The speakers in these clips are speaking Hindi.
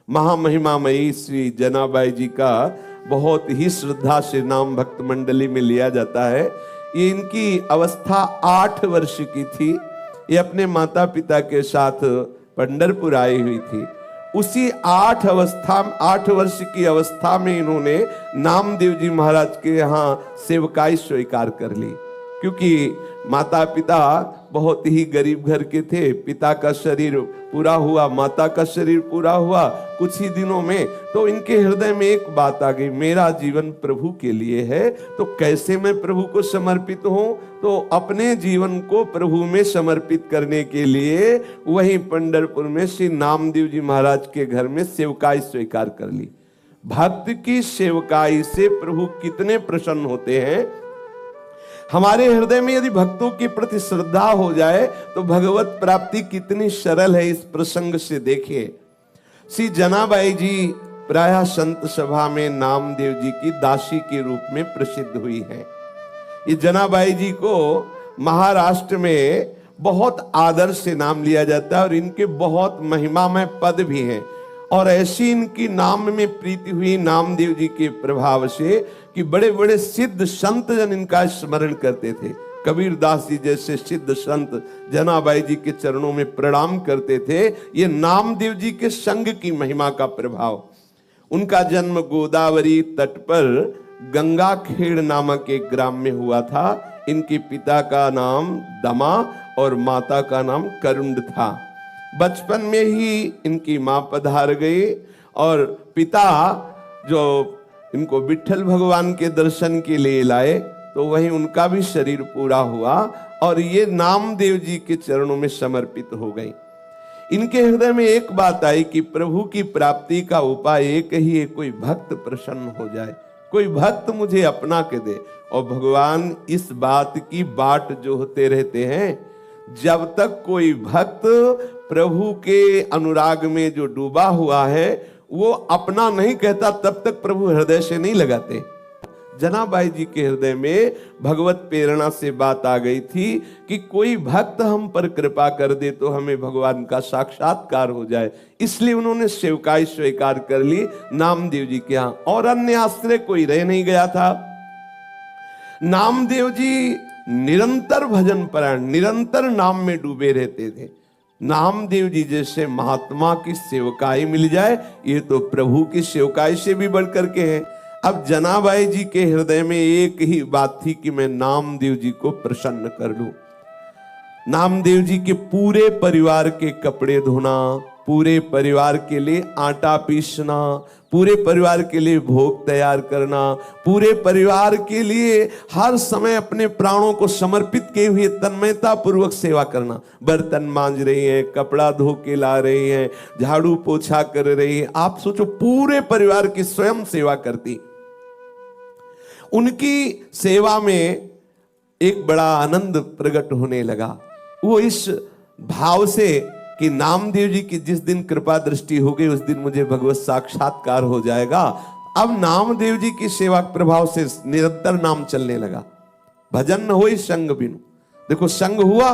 महामहिमामयी श्री जनाबाई जी का बहुत ही श्रद्धा से नाम भक्त मंडली में लिया जाता है। ये इनकी अवस्था 8 वर्ष की थी। ये अपने माता पिता के साथ पंढरपुर आई हुई थी। उसी 8 वर्ष की अवस्था में इन्होंने नामदेव जी महाराज के यहाँ सेवकाई स्वीकार कर ली। क्योंकि माता पिता बहुत ही गरीब घर के थे। पिता का शरीर पूरा हुआ, माता का शरीर पूरा हुआ कुछ ही दिनों में। तो इनके हृदय में एक बात आ गई, मेरा जीवन प्रभु के लिए है, तो कैसे मैं प्रभु को समर्पित हूं। तो अपने जीवन को प्रभु में समर्पित करने के लिए वहीं पंढरपुर में श्री नामदेव जी महाराज के घर में सेवकाई स्वीकार कर ली। भक्त की सेवकाई से प्रभु कितने प्रसन्न होते हैं। हमारे हृदय में यदि भक्तों के प्रति श्रद्धा हो जाए तो भगवत प्राप्ति कितनी सरल है। इस प्रसंग से देखिए, श्री जनाबाई जी प्रायः संत सभा में नामदेव जी की दासी के रूप में प्रसिद्ध हुई है। ये जनाबाई जी को महाराष्ट्र में बहुत आदर से नाम लिया जाता है और इनके बहुत महिमामय पद भी हैं। और ऐसी इनकी नाम में प्रीति हुई नामदेव जी के प्रभाव से कि बड़े बड़े सिद्ध संत जन इनका स्मरण करते थे। कबीर दास जी जैसे सिद्ध संत जनाबाई जी के चरणों में प्रणाम करते थे। ये नामदेव जी के संग की महिमा का प्रभाव। उनका जन्म गोदावरी तट पर गंगाखेड़ नामक एक ग्राम में हुआ था। इनके पिता का नाम दमा और माता का नाम करुंड था। बचपन में ही इनकी मां पधार गई और पिता जो इनको विट्ठल भगवान के दर्शन के लिए लाए तो वहीं उनका भी शरीर पूरा हुआ और ये नामदेव जी के चरणों में समर्पित हो गई। इनके हृदय में एक बात आई कि प्रभु की प्राप्ति का उपाय एक ही है, कोई भक्त प्रसन्न हो जाए, कोई भक्त मुझे अपना के दे। और भगवान इस बात की बाट जो होते रहते हैं, जब तक कोई भक्त प्रभु के अनुराग में जो डूबा हुआ है वो अपना नहीं कहता तब तक प्रभु हृदय से नहीं लगाते। जनाबाई जी के हृदय में भगवत प्रेरणा से बात आ गई थी कि कोई भक्त हम पर कृपा कर दे तो हमें भगवान का साक्षात्कार हो जाए। इसलिए उन्होंने सेवकाई स्वीकार कर ली नामदेव जी के यहाँ, और अन्य आश्रय कोई रह नहीं गया था। नामदेव जी निरंतर भजन परायण, निरंतर नाम में डूबे रहते थे। नामदेव जी जैसे महात्मा की सेवकाई मिल जाए ये तो प्रभु की सेवकाई से भी बढ़कर के है। अब जनाबाई जी के हृदय में एक ही बात थी कि मैं नामदेव जी को प्रसन्न कर लूं। नामदेव जी के पूरे परिवार के कपड़े धोना, पूरे परिवार के लिए आटा पीसना, पूरे परिवार के लिए भोग तैयार करना, पूरे परिवार के लिए हर समय अपने प्राणों को समर्पित किए हुए तन्मयता पूर्वक सेवा करना। बर्तन मांज रही हैं, कपड़ा धो के ला रही हैं, झाड़ू पोछा कर रही हैं। आप सोचो पूरे परिवार की स्वयं सेवा करती। उनकी सेवा में एक बड़ा आनंद प्रकट होने लगा। वो इस भाव से कि नामदेव जी की जिस दिन कृपा दृष्टि हो गई उस दिन मुझे भगवत साक्षात्कार हो जाएगा। अब नामदेव जी की सेवा प्रभाव से निरंतर नाम चलने लगा। भजन न होई संग बिनु। देखो संग हुआ,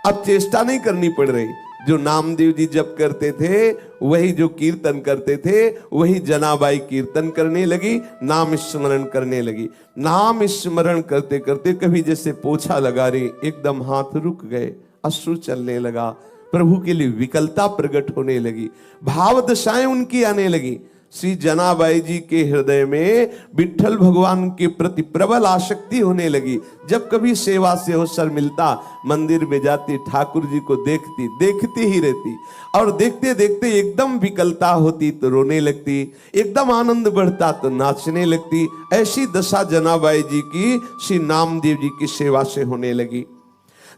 अब चेष्टा नहीं करनी पड़ रही। जो नामदेव जी जप करते थे वही जो कीर्तन करते थे वही जनाबाई कीर्तन करने लगी, नाम स्मरण करने लगी। नाम स्मरण करते करते कभी जैसे पोछा लगा रही, एकदम हाथ रुक गए, अश्रु चलने लगा, प्रभु के लिए विकलता प्रकट होने लगी, भाव दशाएं उनकी आने लगी। श्री जनाबाई जी के हृदय में विट्ठल भगवान के प्रति प्रबल आसक्ति होने लगी। जब कभी सेवा से अवसर मिलता मंदिर में जाती, ठाकुर जी को देखती ही रहती, और देखते देखते एकदम विकलता होती तो रोने लगती, एकदम आनंद बढ़ता तो नाचने लगती। ऐसी दशा जनाबाई जी की श्री नामदेव जी की सेवा से होने लगी।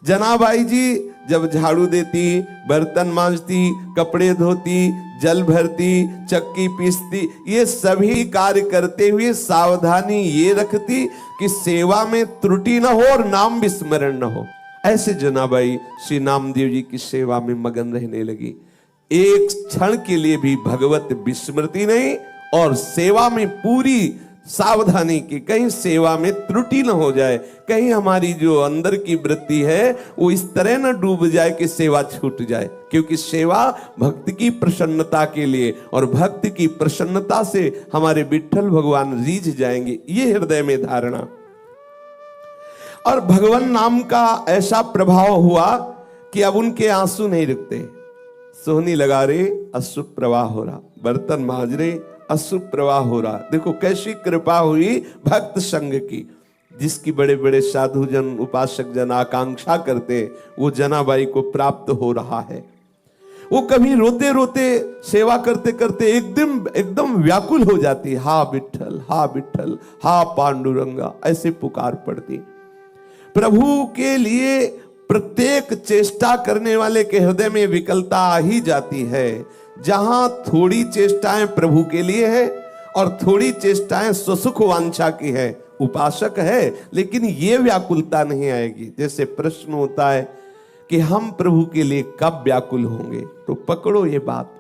जनाबाई जी जब झाड़ू देती, बर्तन मांजती, कपड़े धोती, जल भरती, चक्की पीसती, ये सभी कार्य करते हुए सावधानी ये रखती कि सेवा में त्रुटि न हो और नाम विस्मरण न हो। ऐसे जनाबाई श्री नामदेव जी की सेवा में मगन रहने लगी। एक क्षण के लिए भी भगवत विस्मृति नहीं और सेवा में पूरी सावधानी की, कहीं सेवा में त्रुटि न हो जाए, कहीं हमारी जो अंदर की वृत्ति है वो इस तरह न डूब जाए कि सेवा छूट जाए। क्योंकि सेवा भक्त की प्रसन्नता के लिए, और भक्त की प्रसन्नता से हमारे विठ्ठल भगवान रीझ जाएंगे, ये हृदय में धारणा। और भगवान नाम का ऐसा प्रभाव हुआ कि अब उनके आंसू नहीं रुकते। सोहनी लगा रहे, अश्रु प्रवाह हो रहा, बर्तन मांज रहे, अश्रु प्रवाह हो रहा। देखो कैसी कृपा हुई भक्त संग की, जिसकी बड़े बड़े साधु जन, उपासक जन आकांक्षा करते, वो जनाबाई को प्राप्त हो रहा है। वो कभी रोते रोते सेवा करते करते एकदम व्याकुल हो जाती, हा विठ्ठल, हा विठ्ठल, हा पांडुरंगा, ऐसे पुकार पड़ती। प्रभु के लिए प्रत्येक चेष्टा करने वाले के हृदय में विकलता आ ही जाती है। जहां थोड़ी चेष्टाएं प्रभु के लिए है और थोड़ी चेष्टाएं स्वसुख वांछा की है, उपासक है लेकिन ये व्याकुलता नहीं आएगी। जैसे प्रश्न होता है कि हम प्रभु के लिए कब व्याकुल होंगे, तो पकड़ो ये बात,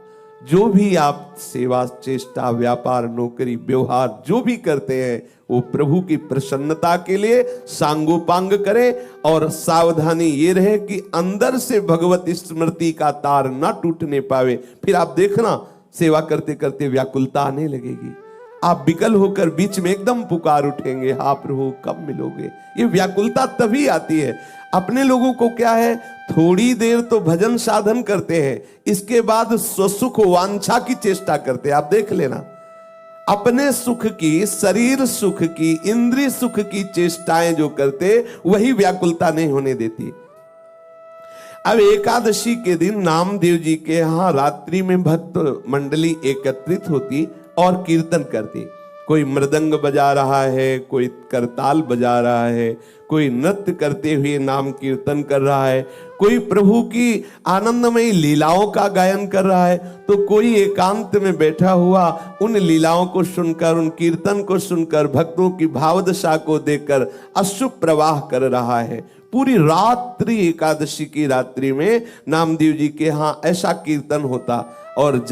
जो भी आप सेवा, चेष्टा, व्यापार, नौकरी, व्यवहार जो भी करते हैं वो प्रभु की प्रसन्नता के लिए सांगोपांग करें। और सावधानी ये रहे कि अंदर से भगवत स्मृति का तार ना टूटने पावे। फिर आप देखना सेवा करते करते व्याकुलता आने लगेगी, आप विकल होकर बीच में एकदम पुकार उठेंगे, हाँ प्रभु कब मिलोगे। ये व्याकुलता तभी आती है। अपने लोगों को क्या है, थोड़ी देर तो भजन साधन करते हैं, इसके बाद स्वसुख वांछा की चेष्टा करते हैं। आप देख लेना, अपने सुख की, शरीर सुख की, इंद्रिय सुख की चेष्टाएं जो करते, वही व्याकुलता नहीं होने देती। अब एकादशी के दिन नामदेव जी के यहाँ रात्रि में भक्त मंडली एकत्रित होती और कीर्तन करती। कोई मृदंग बजा रहा है, कोई करताल बजा रहा है, कोई नृत्य करते हुए नाम कीर्तन कर रहा है, कोई प्रभु की आनंदमयी लीलाओं का गायन कर रहा है, तो कोई एकांत में बैठा हुआ उन लीलाओं को सुनकर, उन कीर्तन को सुनकर, भक्तों की भावदशा को देखकर अश्रु प्रवाह कर रहा है। पूरी रात्रि, एकादशी की रात्रि में नामदेव जी के यहाँ ऐसा कीर्तन होता। और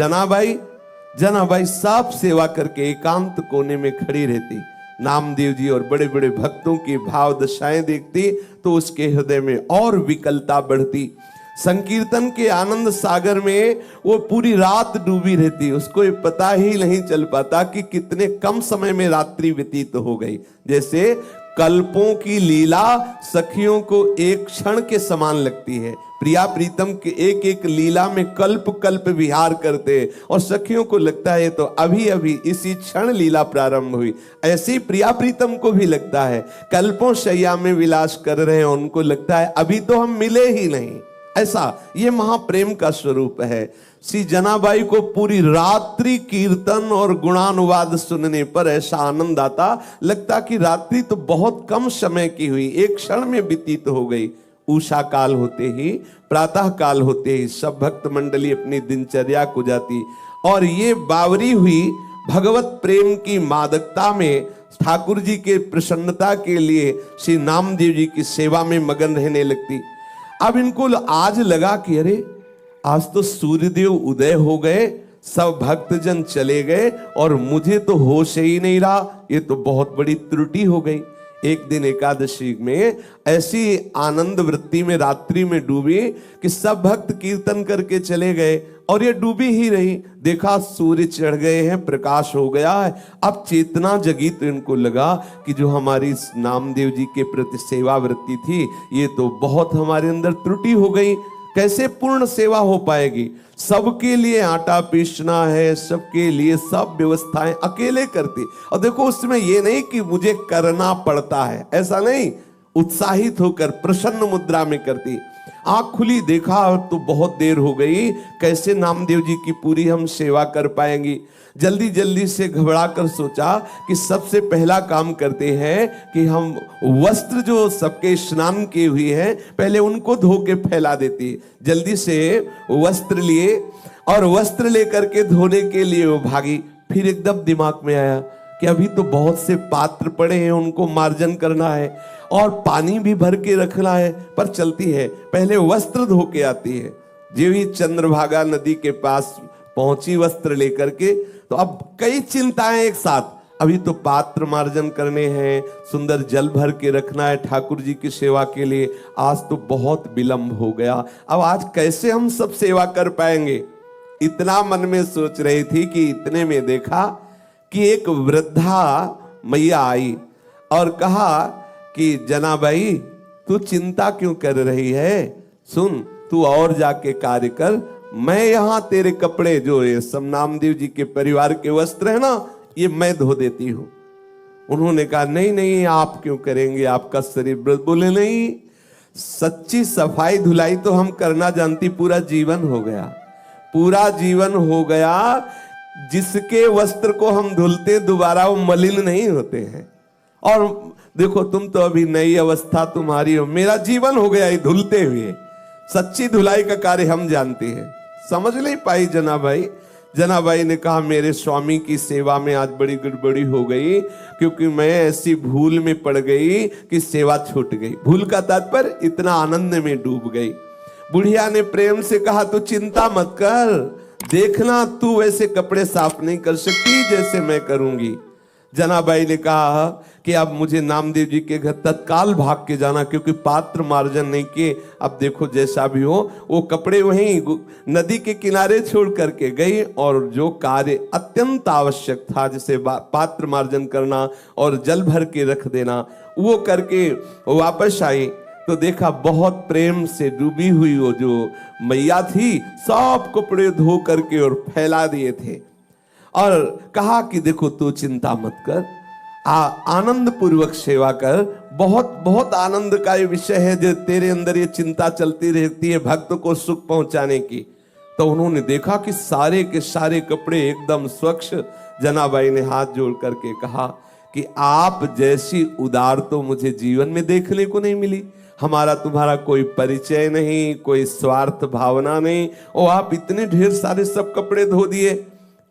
जनाबाई सब सेवा करके एकांत कोने में खड़ी रहती। नामदेव जी और बड़े बड़े भक्तों की भाव दशाएं देखती तो उसके हृदय में और विकलता बढ़ती। संकीर्तन के आनंद सागर में वो पूरी रात डूबी रहती, उसको ये पता ही नहीं चल पाता कि कितने कम समय में रात्रि व्यतीत हो गई। जैसे कल्पों की लीला सखियों को एक क्षण के समान लगती है। प्रिया प्रीतम के एक एक लीला में कल्प कल्प विहार करते, और सखियों को लगता है तो अभी अभी इसी क्षण लीला प्रारंभ हुई। ऐसे ही प्रिया प्रीतम को भी लगता है, कल्पों शैया में विलास कर रहे हैं, उनको लगता है अभी तो हम मिले ही नहीं। ऐसा ये महाप्रेम का स्वरूप है। श्री जनाबाई को पूरी रात्रि कीर्तन और गुणानुवाद सुनने पर ऐसा आनंद आता, लगता कि रात्रि तो बहुत कम समय की हुई, एक क्षण में व्यतीत हो गई। उषा काल होते ही, प्रातः काल होते ही सब भक्त मंडली अपनी दिनचर्या को जाती, और ये बावरी हुई भगवत प्रेम की मादकता में ठाकुर जी के प्रसन्नता के लिए श्री नामदेव जी की सेवा में मगन रहने लगती। अब इनको आज लगा कि अरे आज तो सूर्यदेव उदय हो गए, सब भक्तजन चले गए और मुझे तो होश ही नहीं रहा, ये तो बहुत बड़ी त्रुटि हो गई। एक दिन एकादशी में ऐसी आनंद वृत्ति में रात्रि में डूबी कि सब भक्त कीर्तन करके चले गए और ये डूबी ही रही। देखा सूर्य चढ़ गए हैं, प्रकाश हो गया है। अब चेतना जगी तो इनको लगा कि जो हमारी नामदेव जी के प्रति सेवा वृत्ति थी, ये तो बहुत हमारे अंदर त्रुटि हो गई, कैसे पूर्ण सेवा हो पाएगी। सबके लिए आटा पीसना है, सबके लिए सब व्यवस्थाएं अकेले करती। और देखो उसमें ये नहीं कि मुझे करना पड़ता है, ऐसा नहीं, उत्साहित होकर प्रसन्न मुद्रा में करती। आंख खुली, देखा तो बहुत देर हो गई, कैसे नामदेव जी की पूरी हम सेवा कर पाएंगी। जल्दी जल्दी से घबरा कर सोचा कि सबसे पहला काम करते हैं कि हम वस्त्र जो सबके स्नान किए हुए हैं पहले उनको धो के फैला देती। जल्दी से वस्त्र लिए और वस्त्र लेकर के धोने के लिए वो भागी। फिर एकदम दिमाग में आया कि अभी तो बहुत से पात्र पड़े हैं, उनको मार्जन करना है और पानी भी भर के रखना है, पर चलती है पहले वस्त्र धो के आती है। जो ही चंद्रभागा नदी के पास पहुंची वस्त्र लेकर के, तो अब कई चिंताएं एक साथ। अभी तो पात्र मार्जन करने हैं, सुंदर जल भर के रखना है ठाकुर जी की सेवा के लिए, आज तो बहुत विलंब हो गया, अब आज कैसे हम सब सेवा कर पाएंगे। इतना मन में सोच रही थी कि इतने में देखा कि एक वृद्धा मैया आई और कहा कि जनाबाई तू चिंता क्यों कर रही है, सुन तू और जाके कार्य कर, मैं यहां तेरे कपड़े जो ये समनामदेव जी के परिवार के वस्त्र है ना, ये मैं धो देती हूं। उन्होंने कहा नहीं नहीं आप क्यों करेंगे, आपका शरीर। बोले नहीं, सच्ची सफाई धुलाई तो हम करना जानती, पूरा जीवन हो गया, पूरा जीवन हो गया। जिसके वस्त्र को हम धुलते दोबारा वो मलिन नहीं होते हैं। और देखो तुम तो अभी नई अवस्था तुम्हारी हो, मेरा जीवन हो गया ये धुलते हुए, सच्ची धुलाई का कार्य हम जानते हैं। समझ नहीं पाई जनाबाई। जनाबाई ने कहा मेरे स्वामी की सेवा में आज बड़ी गड़बड़ी हो गई, क्योंकि मैं ऐसी भूल में पड़ गई कि सेवा छूट गई। भूल का तात्पर्य इतना आनंद में डूब गई। बुढ़िया ने प्रेम से कहा तू चिंता मत कर, देखना तू वैसे कपड़े साफ नहीं कर सकती जैसे मैं करूंगी। जनाबाई ने कहा कि अब मुझे नामदेव जी के घर तत्काल भाग के जाना, क्योंकि पात्र मार्जन नहीं किए। अब देखो जैसा भी हो, वो कपड़े वहीं नदी के किनारे छोड़ करके गई और जो कार्य अत्यंत आवश्यक था, जैसे पात्र मार्जन करना और जल भर के रख देना, वो करके वापस आई तो देखा बहुत प्रेम से डूबी हुई वो जो मैया थी, सब कपड़े धो करके और फैला दिए थे और कहा कि देखो तू चिंता मत कर, आनंद पूर्वक सेवा कर। बहुत बहुत आनंद का ये विषय है जो तेरे अंदर ये चिंता चलती रहती है भक्त को सुख पहुंचाने की। तो उन्होंने देखा कि सारे के सारे कपड़े एकदम स्वच्छ। जनाबाई ने हाथ जोड़ करके कहा कि आप जैसी उदार तो मुझे जीवन में देखने को नहीं मिली। हमारा तुम्हारा कोई परिचय नहीं, कोई स्वार्थ भावना नहीं, और आप इतने ढेर सारे सब कपड़े धो दिए।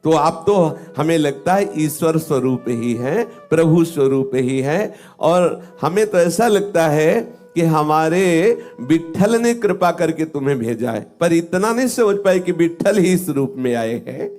तो आप तो हमें लगता है ईश्वर स्वरूप ही हैं, प्रभु स्वरूप ही हैं, और हमें तो ऐसा लगता है कि हमारे विट्ठल ने कृपा करके तुम्हें भेजा है। पर इतना नहीं सोच पाए कि विट्ठल ही इस रूप में आए हैं।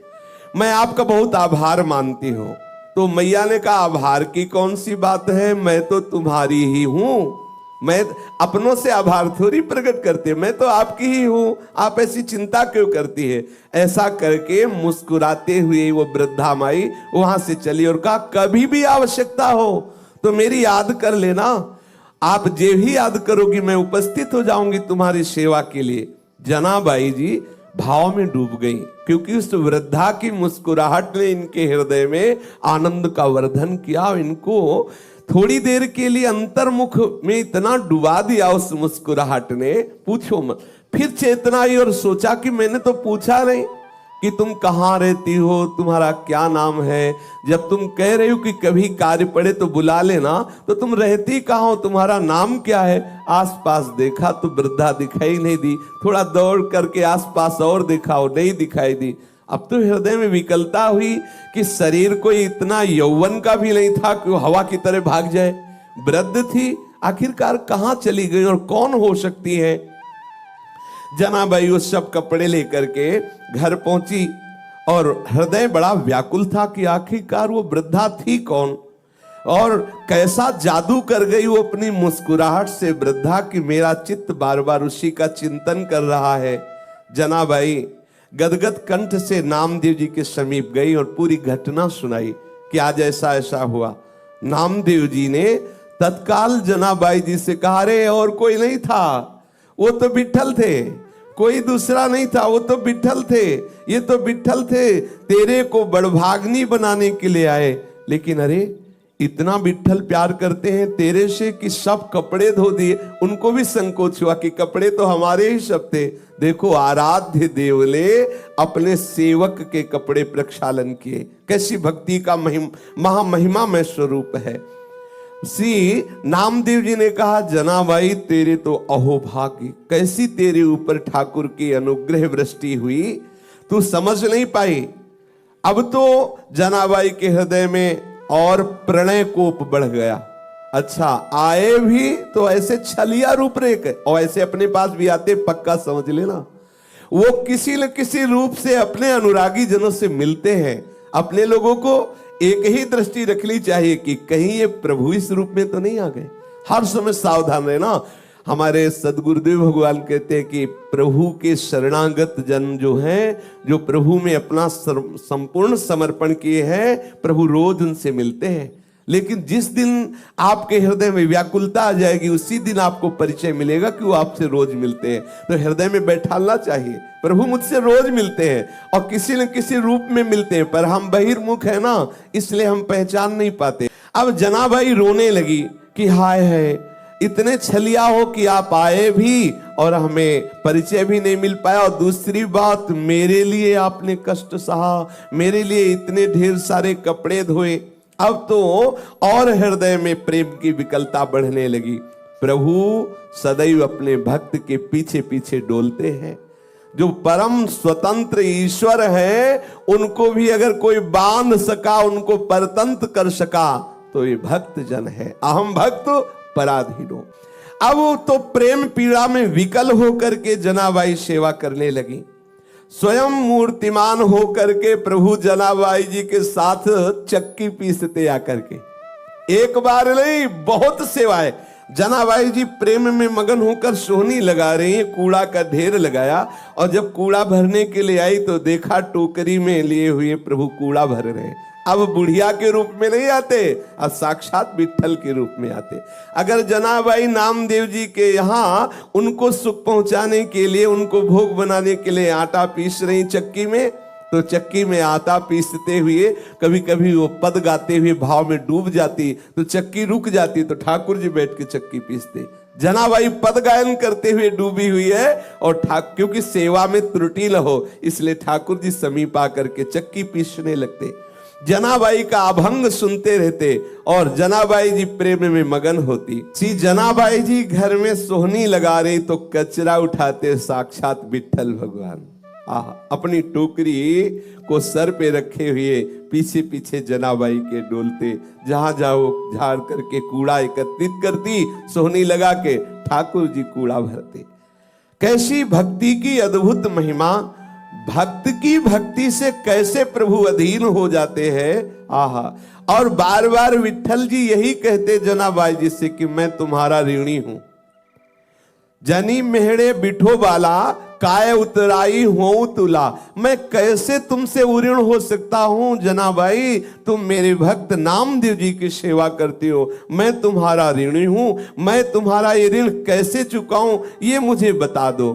मैं आपका बहुत आभार मानती हूँ। तो मैया ने कहा आभार की कौन सी बात है, मैं तो तुम्हारी ही हूँ, मैं अपनों से आभार थोड़ी प्रकट करते, मैं तो आपकी ही हूं, आप ऐसी चिंता क्यों करती है। ऐसा करके मुस्कुराते हुए वो वृद्धा माई वहां से चली और कहा कभी भी आवश्यकता हो तो मेरी याद कर लेना, आप जे भी याद करोगी मैं उपस्थित हो जाऊंगी तुम्हारी सेवा के लिए। जनाबाई जी भाव में डूब गई, क्योंकि उस वृद्धा की मुस्कुराहट ने इनके हृदय में आनंद का वर्धन किया। इनको थोड़ी देर के लिए अंतर्मुख में इतना डुबा दिया उस मुस्कुराहट ने, पूछो मत। फिर चेतना आई और सोचा कि मैंने तो पूछा नहीं कि तुम कहाँ रहती हो, तुम्हारा क्या नाम है। जब तुम कह रही हो कि कभी कार्य पड़े तो बुला लेना, तो तुम रहती कहाँ हो, तुम्हारा नाम क्या है। आसपास देखा तो वृद्धा दिखाई नहीं दी, थोड़ा दौड़ करके आसपास और देखा और नहीं दिखाई दी। अब तो हृदय में विकलता हुई कि शरीर को इतना यौवन का भी नहीं था कि वो हवा की तरह भाग जाए। वृद्ध थी, आखिरकार कहां चली गई और कौन हो सकती है। जनाबाई उस सब कपड़े लेकर के घर पहुंची और हृदय बड़ा व्याकुल था कि आखिरकार वो वृद्धा थी कौन और कैसा जादू कर गई वो अपनी मुस्कुराहट से वृद्धा की मेरा चित्त बार बार उसी का चिंतन कर रहा है। जनाबाई गदगद कंठ से नामदेव जी के समीप गई और पूरी घटना सुनाई कि आज ऐसा ऐसा हुआ। नामदेव जी ने तत्काल जनाबाई जी से कहा रे और कोई नहीं था, वो तो विट्ठल थे, कोई दूसरा नहीं था, वो तो विट्ठल थे, ये तो विट्ठल थे, तेरे को बड़भाग्नी बनाने के लिए आए। लेकिन अरे इतना विट्ठल प्यार करते हैं तेरे से कि सब कपड़े धो दिए। उनको भी संकोच हुआ कि कपड़े तो हमारे ही सब थे। देखो आराध्य देव ने अपने सेवक के कपड़े प्रक्षालन किए, कैसी भक्ति का महामहिमा में स्वरूप है। श्री नामदेव जी ने कहा जनाबाई तेरे तो अहोभाग्य, कैसी तेरे ऊपर ठाकुर की अनुग्रह वृष्टि हुई, तू समझ नहीं पाई। अब तो जनाबाई के हृदय में और प्रणय कोप बढ़ गया। अच्छा आए भी तो ऐसे छलिया रूप रेख और ऐसे अपने पास भी आते, पक्का समझ लेना वो किसी न किसी रूप से अपने अनुरागी जनों से मिलते हैं, अपने लोगों को एक ही दृष्टि रखनी चाहिए कि कहीं ये प्रभु इस रूप में तो नहीं आ गए। हर समय सावधान रहना। हमारे सदगुरुदेव भगवान कहते हैं कि प्रभु के शरणागत जन जो हैं, जो प्रभु में अपना संपूर्ण समर्पण किए हैं, प्रभु रोज उनसे मिलते हैं। लेकिन जिस दिन आपके हृदय में व्याकुलता आ जाएगी, उसी दिन आपको परिचय मिलेगा कि वो आपसे रोज मिलते हैं। तो हृदय में बैठाना चाहिए, प्रभु मुझसे रोज मिलते हैं और किसी न किसी रूप में मिलते हैं, पर हम बहिर्मुख है ना, इसलिए हम पहचान नहीं पाते। अब जनाबाई रोने लगी कि हाय है, इतने छलिया हो कि आप आए भी और हमें परिचय भी नहीं मिल पाया, और दूसरी बात, मेरे लिए आपने कष्ट सहा, मेरे लिए इतने ढेर सारे कपड़े धोए। अब तो और हृदय में प्रेम की विकलता बढ़ने लगी। प्रभु सदैव अपने भक्त के पीछे पीछे डोलते हैं। जो परम स्वतंत्र ईश्वर है, उनको भी अगर कोई बांध सका, उनको परतंत्र कर सका, तो ये भक्त जन है। अहम भक्त पराधीनो। अब तो प्रेम पीड़ा में विकल होकर के जनाबाई सेवा करने लगी। स्वयं मूर्तिमान होकर के प्रभु जनाबाई जी के साथ चक्की पीसते आकर के। एक बार नहीं, बहुत सेवाएं। जनाबाई जी प्रेम में मगन होकर सोहनी लगा रही है, कूड़ा का ढेर लगाया, और जब कूड़ा भरने के लिए आई तो देखा टोकरी में लिए हुए प्रभु कूड़ा भर रहे हैं। अब बुढ़िया के रूप में नहीं आते, अब साक्षात विट्ठल के रूप में आते। अगर जनाबाई नामदेव जी के यहाँ उनको सुख पहुंचाने के लिए, उनको भोग बनाने के लिए आटा पीस रही चक्की में, तो चक्की में आटा पीसते हुए कभी कभी वो पद गाते हुए भाव में डूब जाती, तो चक्की रुक जाती, तो ठाकुर जी बैठ के चक्की पीसते। जनाबाई पद गायन करते हुए डूबी हुई है, और क्योंकि सेवा में त्रुटि न हो, इसलिए ठाकुर जी समीप आकर के चक्की पीसने लगते। जनाबाई का अभंग सुनते रहते और जनाबाई जी प्रेम में मगन होती। सी जनाबाई जी घर में सोहनी लगा रही तो कचरा उठाते साक्षात विट्ठल भगवान। अपनी टोकरी को सर पे रखे हुए पीछे पीछे जनाबाई के डोलते, जहां जाओ झाड़ करके कूड़ा एकत्रित करती, सोहनी लगा के ठाकुर जी कूड़ा भरते। कैसी भक्ति की अद्भुत महिमा! भक्त की भक्ति से कैसे प्रभु अधीन हो जाते हैं। आहा! और बार बार विट्ठल जी यही कहते जनाबाई जी से कि मैं तुम्हारा ऋणी हूं। जनी मेहड़े बिठो बाला, काय उतराई हो तुला। मैं कैसे तुमसे उऋण हो सकता हूं जनाबाई, तुम मेरे भक्त नामदेव जी की सेवा करते हो, मैं तुम्हारा ऋणी हूं। मैं तुम्हारा ये ऋण कैसे चुकाऊं, ये मुझे बता दो।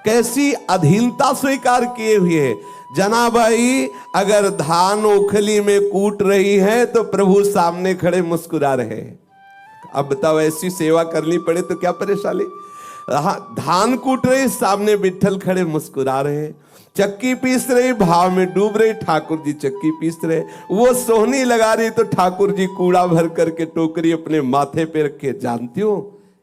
कैसी अधीनता स्वीकार किए हुए है। जनाबाई अगर धान ओखली में कूट रही है तो प्रभु सामने खड़े मुस्कुरा रहे हैं। अब बताओ, ऐसी सेवा करनी पड़े तो क्या परेशानी। धान कूट रही, सामने विट्ठल खड़े मुस्कुरा रहे हैं। चक्की पीस रही, भाव में डूब रही, ठाकुर जी चक्की पीस रहे। वो सोहनी लगा रही तो ठाकुर जी कूड़ा भर करके टोकरी अपने माथे पे रखे। जानती हो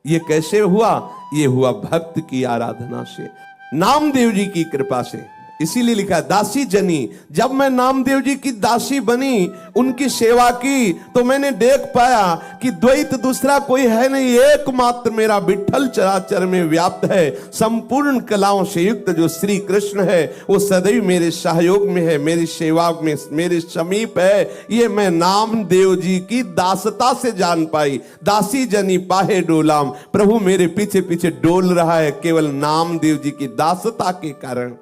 ये कैसे हुआ? ये हुआ भक्त की आराधना से, नामदेव जी की कृपा से। इसीलिए लिखा दासी जनी। जब मैं नामदेव जी की दासी बनी, उनकी सेवा की, तो मैंने देख पाया कि द्वैत दूसरा कोई है नहीं, एकमात्र मेरा विट्ठल चराचर में व्याप्त है। संपूर्ण कलाओं से युक्त जो श्री कृष्ण है, वो सदैव मेरे सहयोग में है, मेरी सेवा में मेरे समीप है। ये मैं नामदेव जी की दासता से जान पाई। दासी जनी पाहे डोलाम, प्रभु मेरे पीछे पीछे डोल रहा है केवल नामदेव जी की दासता के कारण।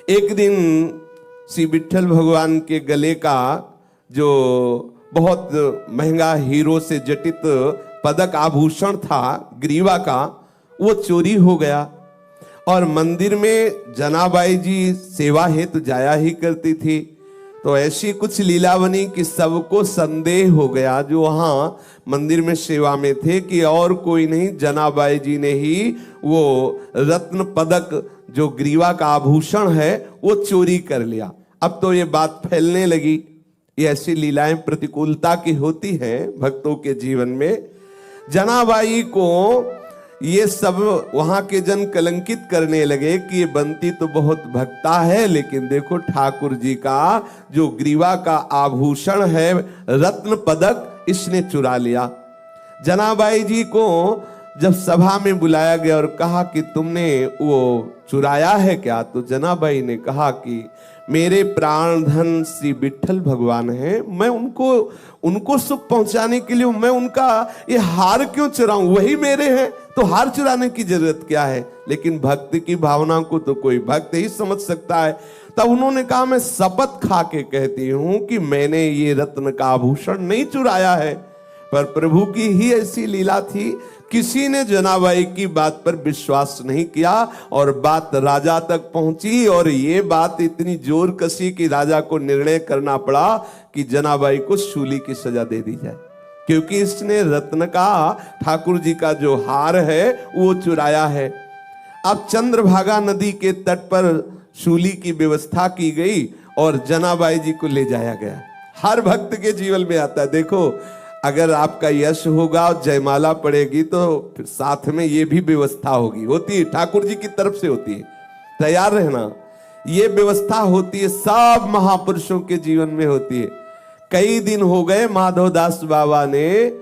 एक दिन श्री विट्ठल भगवान के गले का जो बहुत महंगा हीरो से जटित पदक आभूषण था, ग्रीवा का, वो चोरी हो गया। और मंदिर में जनाबाई जी सेवा हेतु जाया ही करती थी। तो ऐसी कुछ लीला बनी कि सबको संदेह हो गया जो वहां मंदिर में सेवा में थे कि और कोई नहीं, जनाबाई जी ने ही वो रत्न पदक जो ग्रीवा का आभूषण है वो चोरी कर लिया। अब तो ये बात फैलने लगी। ये ऐसी लीलाएं प्रतिकूलता की होती हैं भक्तों के जीवन में। जनाबाई को ये सब वहां के जन कलंकित करने लगे कि ये बंती तो बहुत भक्ता है, लेकिन देखो ठाकुर जी का जो ग्रीवा का आभूषण है, रत्न पदक, इसने चुरा लिया। जनाबाई जी को जब सभा में बुलाया गया और कहा कि तुमने वो चुराया है क्या, तो जनाबाई ने कहा कि मेरे प्राण धन श्री विठल भगवान हैं, मैं उनको सुख पहुंचाने के लिए मैं उनका ये हार क्यों चुराऊं, वही मेरे हैं तो हार चुराने की जरूरत क्या है। लेकिन भक्ति की भावना को तो कोई भक्त ही समझ सकता है। तब उन्होंने कहा, मैं शपथ खा के कहती हूं कि मैंने ये रत्न का आभूषण नहीं चुराया है। पर प्रभु की ही ऐसी लीला थी, किसी ने जनाबाई की बात पर विश्वास नहीं किया और बात राजा तक पहुंची और ये बात इतनी जोर कसी कि राजा को निर्णय करना पड़ा कि जनाबाई को शूली की सजा दे दी जाए, क्योंकि इसने रत्न का, ठाकुर जी का जो हार है वो चुराया है। अब चंद्रभागा नदी के तट पर शूली की व्यवस्था की गई और जनाबाई जी को ले जाया गया। हर भक्त के जीवन में आता है, देखो अगर आपका यश होगा और जयमाला पड़ेगी तो फिर साथ में ये भी व्यवस्था होती है, ठाकुर जी की तरफ से होती है, तैयार रहना। ये व्यवस्था होती है, सब महापुरुषों के जीवन में होती है। कई दिन हो गए माधवदास बाबा ने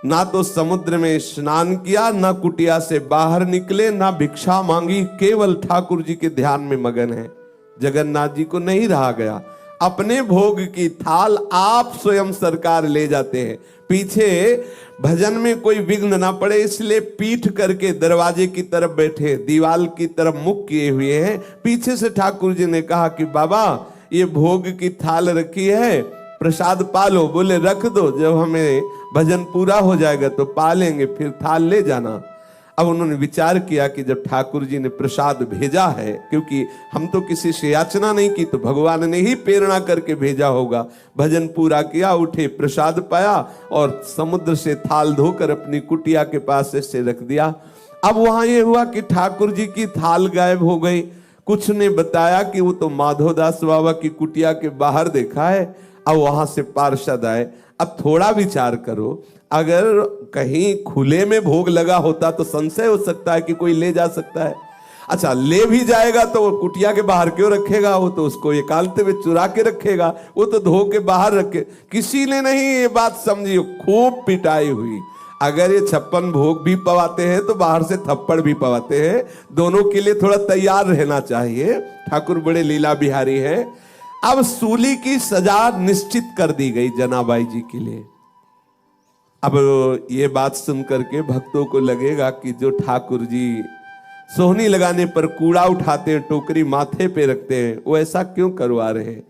ना तो समुद्र में स्नान किया, ना कुटिया से बाहर निकले, ना भिक्षा मांगी, केवल ठाकुर जी के ध्यान में मगन है। जगन्नाथ जी को नहीं रहा गया, अपने भोग की थाल आप स्वयं सरकार ले जाते हैं। पीछे भजन में कोई विघ्न ना पड़े इसलिए पीठ करके दरवाजे की तरफ बैठे, दीवाल की तरफ मुख किए हुए हैं। पीछे से ठाकुर जी ने कहा कि बाबा ये भोग की थाल रखी है, प्रसाद पालो। बोले रख दो, जब हमें भजन पूरा हो जाएगा तो पालेंगे, फिर थाल ले जाना। अब उन्होंने विचार किया कि जब ठाकुर जी ने प्रसाद भेजा है, क्योंकि हम तो किसी से याचना नहीं की, तो भगवान ने ही प्रेरणा करके भेजा होगा। भजन पूरा किया, उठे, प्रसाद पाया और समुद्र से थाल धोकर अपनी कुटिया के पास से रख दिया। अब वहां ये हुआ कि ठाकुर जी की थाल गायब हो गई। कुछ ने बताया कि वो तो माधवदास बाबा की कुटिया के बाहर देखा है। अब वहां से पार्षद आए। अब थोड़ा विचार करो, अगर कहीं खुले में भोग लगा होता तो संशय हो सकता है कि कोई ले जा सकता है। अच्छा, ले भी जाएगा तो वो कुटिया के बाहर क्यों रखेगा, वो तो उसको एकांत में चुरा के रखेगा, वो तो धो के बाहर रखे। किसी ने नहीं ये बात समझी, खूब पिटाई हुई। अगर ये 56 भोग भी पवाते हैं तो बाहर से थप्पड़ भी पवाते हैं, दोनों के लिए थोड़ा तैयार रहना चाहिए। ठाकुर बड़े लीला बिहारी हैं। अब सूली की सजा निश्चित कर दी गई जनाबाई जी के लिए। अब ये बात सुन करके भक्तों को लगेगा कि जो ठाकुर जी सोहनी लगाने पर कूड़ा उठाते हैं, टोकरी माथे पे रखते हैं, वो ऐसा क्यों करवा रहे हैं।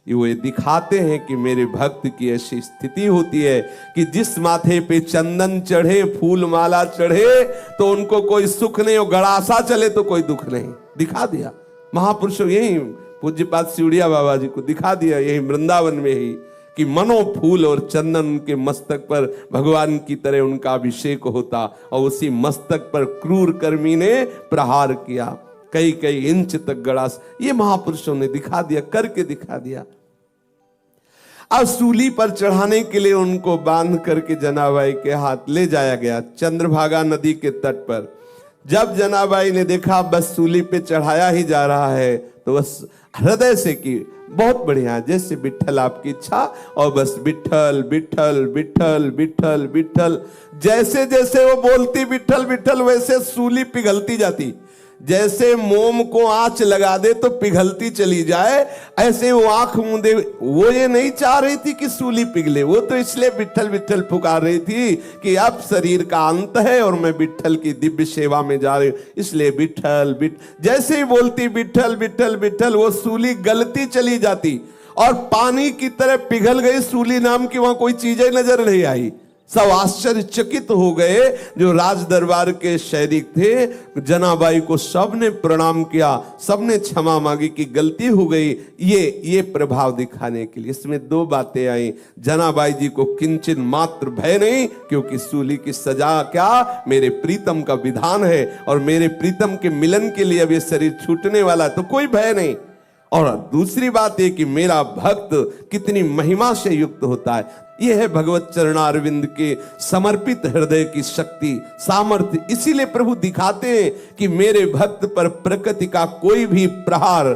ये दिखाते हैं कि मेरे भक्त की ऐसी स्थिति होती है कि जिस माथे पे चंदन चढ़े, फूल माला चढ़े तो उनको कोई सुख नहीं, और गड़ासा चले तो कोई दुख नहीं। दिखा दिया महापुरुषों, यही पूज्यपाद सिउड़िया बाबा जी को दिखा दिया, यही वृंदावन में ही, कि मनो फूल और चंदन के मस्तक पर भगवान की तरह उनका अभिषेक होता और उसी मस्तक पर क्रूर कर्मी ने प्रहार किया, कई कई इंच तक गड़ास। ये महापुरुषों ने दिखा दिया, करके दिखा दिया। अब सूली पर चढ़ाने के लिए उनको बांध करके जनाबाई के हाथ ले जाया गया चंद्रभागा नदी के तट पर। जब जनाबाई ने देखा बस सूली पे चढ़ाया ही जा रहा है तो बस हृदय से की बहुत बढ़िया, जैसे विठ्ठल आपकी इच्छा, और बस विठ्ठल विठ्ठल विठ्ठल विठ्ठल विठ्ठल। जैसे जैसे वो बोलती विठ्ठल विठ्ठल वैसे सूली पिघलती जाती। जैसे मोम को आंच लगा दे तो पिघलती चली जाए, ऐसे वो आंख मूंदे। वो ये नहीं चाह रही थी कि सूली पिघले, वो तो इसलिए विठ्ठल विठ्ठल पुकार रही थी कि अब शरीर का अंत है और मैं विठ्ठल की दिव्य सेवा में जा रही हूं, इसलिए विठ्ठल विठ्ठल। जैसे ही बोलती विठ्ठल विठ्ठल विठ्ठल, वो सूली गलती चली जाती और पानी की तरह पिघल गई। सूली नाम की वहां कोई चीजें नजर नहीं आई। सब आश्चर्यचकित हो गए जो राज दरबार के सैनिक थे। जनाबाई को सबने प्रणाम किया, सबने क्षमा मांगी कि गलती हो गई। ये प्रभाव दिखाने के लिए इसमें दो बातें आई। जनाबाई जी को किंचित मात्र भय नहीं, क्योंकि सूली की सजा क्या मेरे प्रीतम का विधान है और मेरे प्रीतम के मिलन के लिए अब ये शरीर छूटने वाला, तो कोई भय नहीं। और दूसरी बात यह कि मेरा भक्त कितनी महिमा से युक्त होता है। यह है भगवत चरणारविंद के समर्पित हृदय की शक्ति, सामर्थ्य। इसीलिए प्रभु दिखाते हैं कि मेरे भक्त पर प्रकृति का कोई भी प्रहार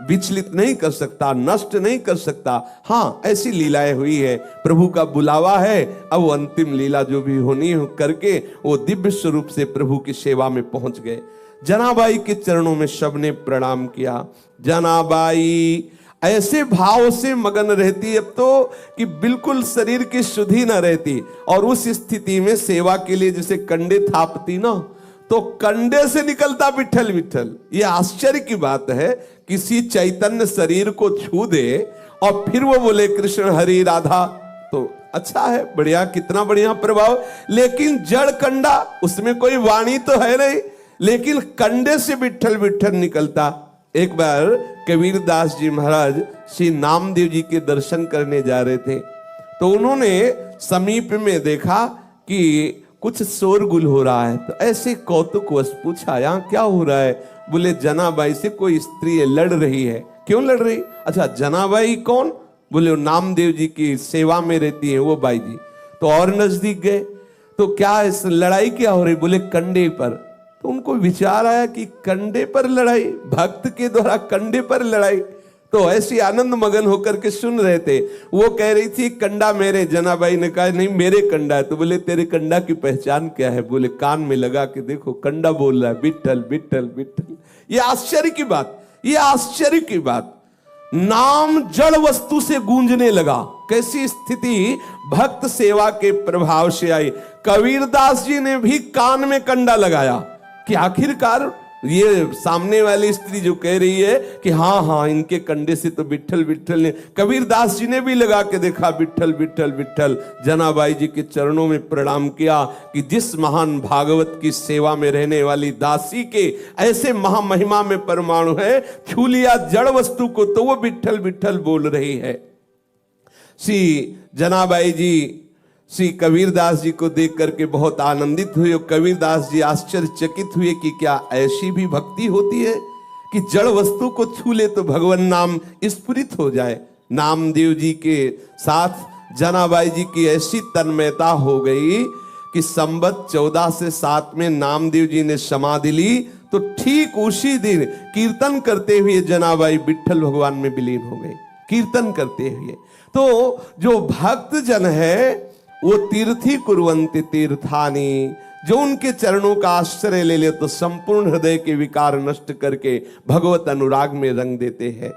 विचलित नहीं कर सकता, नष्ट नहीं कर सकता। हाँ, ऐसी लीलाएं हुई है, प्रभु का बुलावा है। अब वो अंतिम लीला जो भी होनी हो करके वो दिव्य स्वरूप से प्रभु की सेवा में पहुंच गए। जनाबाई के चरणों में सबने प्रणाम किया। जनाबाई ऐसे भाव से मगन रहती अब तो कि बिल्कुल शरीर की शुद्धि न रहती। और उस स्थिति में सेवा के लिए जैसे कंडे थापती ना, तो कंडे से निकलता विठल विठल। ये आश्चर्य की बात है, किसी चैतन्य शरीर को छू दे और फिर वो बोले कृष्ण हरि राधा, तो अच्छा है, बढ़िया, कितना बढ़िया प्रभाव। लेकिन जड़ कंडा, उसमें कोई वाणी तो है नहीं, लेकिन कंडे से विठल विठल निकलता। एक बार कबीर दास जी महाराज श्री नामदेव जी के दर्शन करने जा रहे थे, तो उन्होंने समीप में देखा कि कुछ शोरगुल हो रहा है। तो ऐसे कौतुकवश पूछा, यहाँ क्या हो रहा है? बोले जनाबाई से कोई स्त्री लड़ रही है। क्यों लड़ रही? अच्छा, जनाबाई कौन? बोले नामदेव जी की सेवा में रहती है वो बाई जी। तो और नजदीक गए, तो क्या इस लड़ाई क्या हो रही? बोले कंडे पर। तो उनको विचार आया कि कंडे पर लड़ाई, भक्त के द्वारा कंडे पर लड़ाई। तो ऐसी आनंद मगन होकर के सुन रहे थे। वो कह रही थी कंडा मेरे, जनाबाई ने कहा नहीं मेरे कंडा है। तो बोले तेरे कंडा की पहचान क्या है? बोले कान में लगा के देखो, कंडा बोल रहा है विठल विठल विठल। ये आश्चर्य की बात, ये आश्चर्य की बात। नाम जड़ वस्तु से गूंजने लगा। कैसी स्थिति भक्त सेवा के प्रभाव से आई। कबीरदास जी ने भी कान में कंडा लगाया कि आखिरकार ये सामने वाली स्त्री जो कह रही है कि हाँ हाँ इनके कंडे से तो विठल विठल ने, कबीरदास जी ने भी लगा के देखा विठल विठल विठल। जनाबाई जी के चरणों में प्रणाम किया कि जिस महान भागवत की सेवा में रहने वाली दासी के ऐसे महामहिमा में परमाणु है, छू लिया जड़ वस्तु को तो वो विठल विठल बोल रही है। श्री जनाबाई जी श्री कबीरदास जी को देख करके बहुत आनंदित हुए। और कबीरदास जी आश्चर्यचकित हुए कि क्या ऐसी भी भक्ति होती है कि जड़ वस्तु को छू ले तो भगवान नाम स्फुरित हो जाए। नामदेव जी के साथ जनाबाई जी की ऐसी तन्मयता हो गई कि संवत 14 से 7 में नामदेव जी ने समाधि ली, तो ठीक उसी दिन कीर्तन करते हुए जनाबाई विठल भगवान में विलीन हो गई, कीर्तन करते हुए। तो जो भक्त जन है वो तीर्थी कुर्वन्ति तीर्थानि, जो उनके चरणों का आश्रय ले ले तो संपूर्ण हृदय के विकार नष्ट करके भगवत अनुराग में रंग देते हैं।